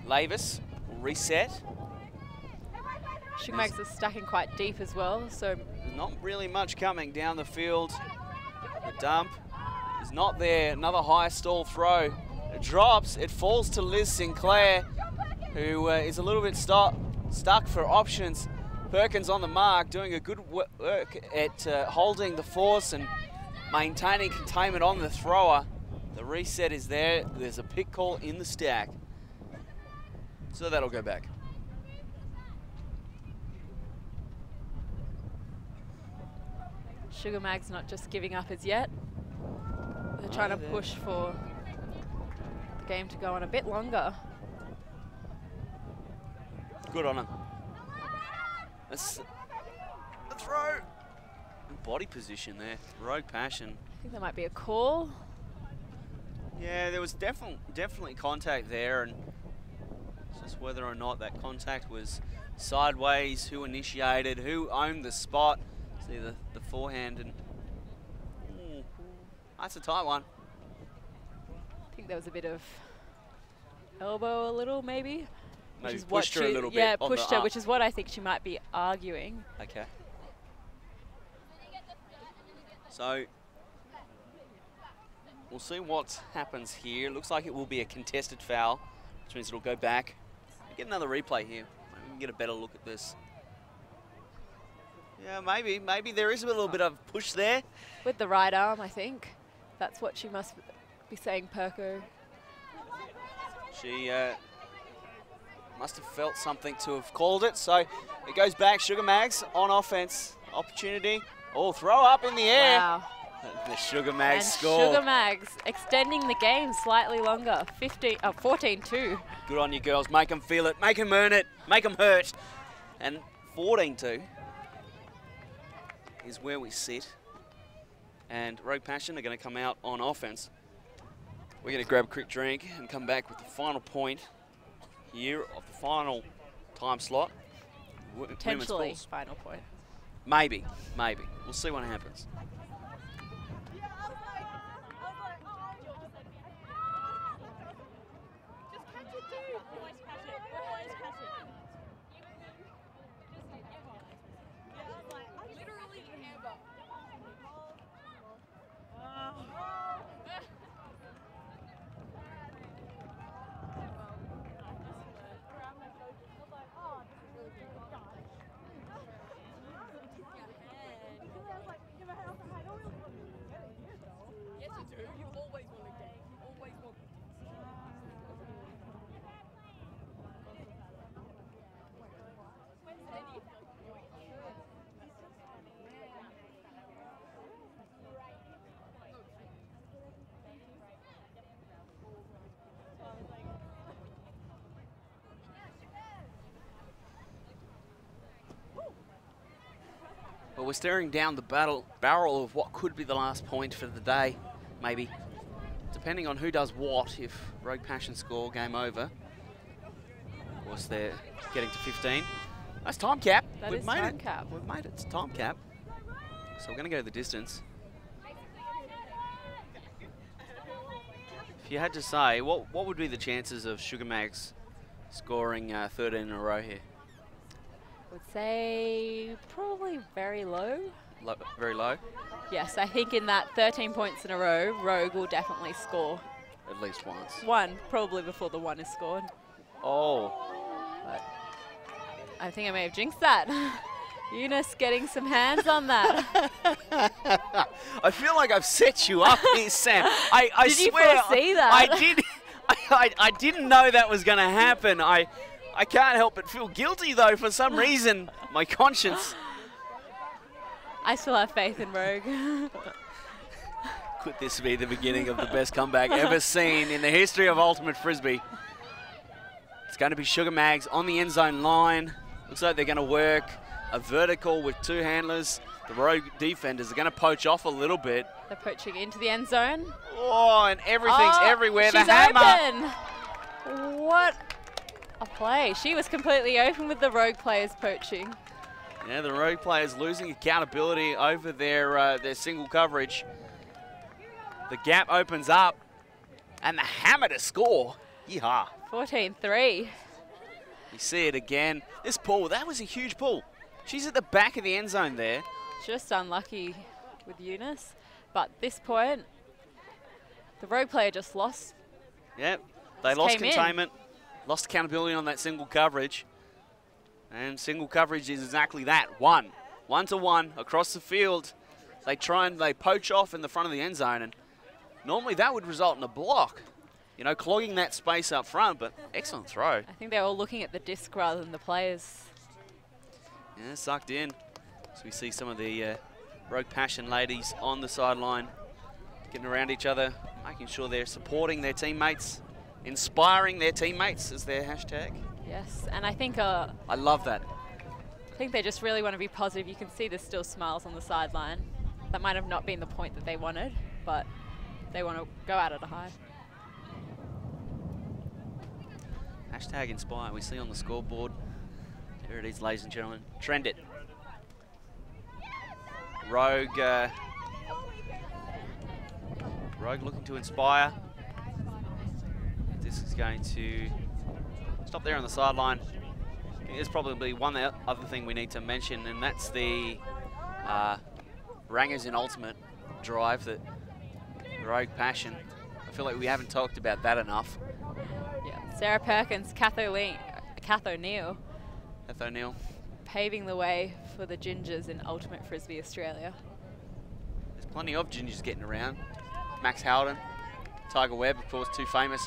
Lavis will reset. Sugar Mags is stacking quite deep as well, so not really much coming down the field. The dump is not there. Another high stall throw. It drops. It falls to Liz Sinclair, who is a little bit stuck for options. Perkins on the mark, doing a good work at holding the force and maintaining containment on the thrower. The reset is there. There's a pick call in the stack. So that'll go back. Sugar Mag's not just giving up as yet. They're trying to push for the game to go on a bit longer. Good on him. That's the throw. Body position there. Rogue Passion. I think there might be a call. Yeah, there was definitely contact there, and it's just whether or not that contact was sideways, who initiated, who owned the spot. See the forehand, and that's a tight one. I think there was a bit of elbow a little, maybe. Maybe which is pushed her a little bit. Yeah, pushed her, which is what I think she might be arguing. Okay. So we'll see what happens here. Looks like it will be a contested foul, which means it'll go back. Get another replay here. Maybe we can get a better look at this. Yeah, maybe there is a little bit of push there. With the right arm, I think. That's what she must Be saying Perko. She must have felt something to have called it. So it goes back. Sugar Mags on offense. Opportunity. Oh, throw up in the air. Wow. The Sugar Mags And score. Sugar Mags extending the game slightly longer. 14-2. Good on you, girls. Make them feel it. Make them earn it. Make them hurt. And 14-2 is where we sit. And Rogue Passion are going to come out on offense. We're going to grab a quick drink and come back with the final point here of the final time slot. Potentially final point. Maybe. We'll see what happens. Well, we're staring down the barrel of what could be the last point for the day, maybe. Depending on who does what, if Rogue Passion score, game over. Of course, they're getting to 15. That's time cap. We've made it. We've made it. It's time cap. So we're going to go the distance. If you had to say, what would be the chances of Sugar Mags scoring 13 in a row here? I would say probably very low. Very low? Yes, I think in that 13 points in a row, Rogue will definitely score. At least once. One, probably before the one is scored. Oh. But I think I may have jinxed that. Eunice getting some hands on that. I feel like I've set you up here, Sam. I Did you swear foresee that? I did. I didn't know that was going to happen. I can't help but feel guilty, though, for some reason. My conscience. I still have faith in Rogue. Could this be the beginning of the best comeback ever seen in the history of Ultimate Frisbee? It's going to be Sugar Mags on the end zone line. Looks like they're going to work a vertical with two handlers. The Rogue defenders are going to poach off a little bit. They're poaching into the end zone. Oh, and everything's everywhere. She's the hammer. Open. What a play. She was completely open with the Rogue players poaching. Yeah, the Rogue players losing accountability over their single coverage. The gap opens up, and the hammer to score. Yeehaw. 14-3. You see it again. This pull, that was a huge pull. She's at the back of the end zone there. Just unlucky with Eunice. But this point, the Rogue player just lost. Yep, they lost containment, lost accountability on that single coverage. And single coverage is exactly that, one. 1-to-1 across the field. They try and they poach off in the front of the end zone, and normally that would result in a block. You know, clogging that space up front, but excellent throw. I think they're all looking at the disc rather than the players. Yeah, sucked in. So we see some of the Rogue Passion ladies on the sideline, getting around each other, making sure they're supporting their teammates, inspiring their teammates is their hashtag. Yes, and I think I love that. I think they just really want to be positive. You can see there's still smiles on the sideline. That might have not been the point that they wanted, but they want to go out at a high. Hashtag inspire, we see on the scoreboard. There it is, ladies and gentlemen. Trend it. Rogue, Rogue looking to inspire. This is going to stop there on the sideline. I think there's probably one other thing we need to mention, and that's the Rangers in Ultimate drive that Rogue Passion. I feel like we haven't talked about that enough. Yeah, Sarah Perkins, Kath O'Neill. Kath O'Neill paving the way for the Gingers in Ultimate Frisbee Australia. There's plenty of Gingers getting around. Max Howden, Tiger Webb, of course, two famous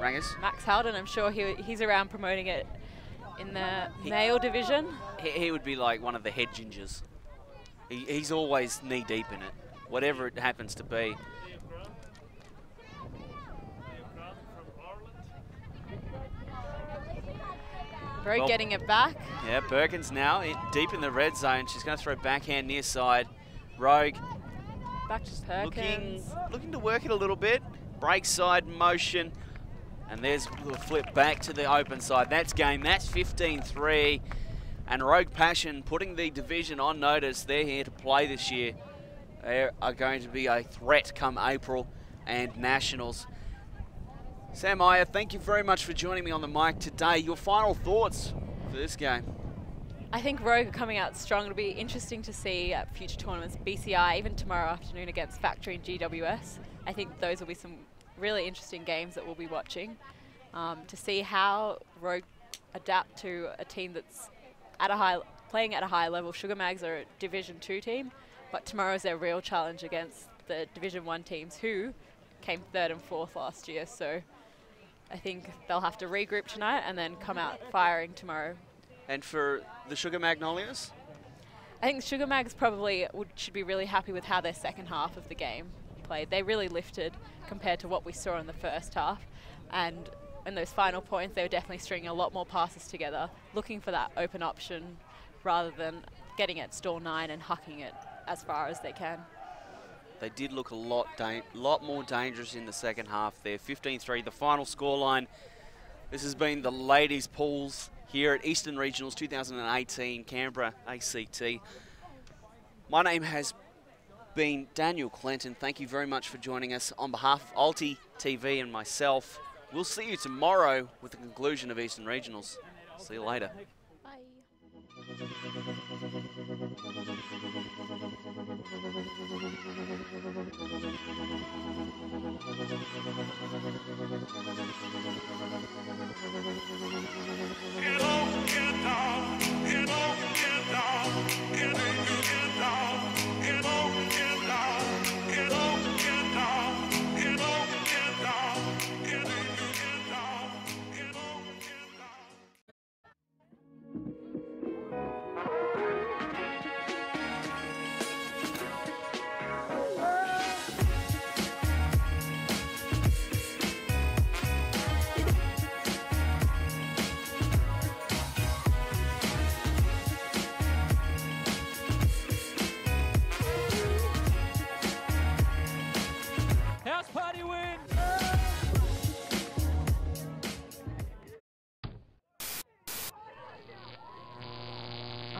rangers. Max Howden, I'm sure he's around promoting it in the male division. He would be like one of the head gingers. He's always knee-deep in it, whatever it happens to be. Rogue getting it back. Yeah, Perkins now deep in the red zone. She's going to throw backhand near side. Rogue Back to Perkins. looking to work it a little bit. Break side motion. And there's a little flip back to the open side. That's game. That's 15-3. And Rogue Passion putting the division on notice. They're here to play this year. They are going to be a threat come April and Nationals. Sam Iyer, thank you very much for joining me on the mic today. Your final thoughts for this game? I think Rogue are coming out strong. It'll be interesting to see at future tournaments, BCI, even tomorrow afternoon against Factory and GWS. I think those will be some really interesting games that we'll be watching to see how Rogue adapt to a team that's playing at a high level. Sugar Mags are a Division 2 team, but tomorrow's their real challenge against the Division 1 teams who came 3rd and 4th last year. So I think they'll have to regroup tonight and then come out firing tomorrow. And for the Sugar Magnolias? I think Sugar Mags probably should be really happy with how their second half of the game played. They really lifted compared to what we saw in the first half. And in those final points, they were definitely stringing a lot more passes together, looking for that open option rather than getting at stall 9 and hucking it as far as they can. They did look a lot more dangerous in the second half there. 15-3, the final scoreline. This has been the ladies' pools here at Eastern Regionals 2018 Canberra ACT. My name has been Daniel Clinton. Thank you very much for joining us on behalf of Alti TV and myself. We'll see you tomorrow with the conclusion of Eastern Regionals. See you later.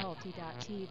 Alti.tv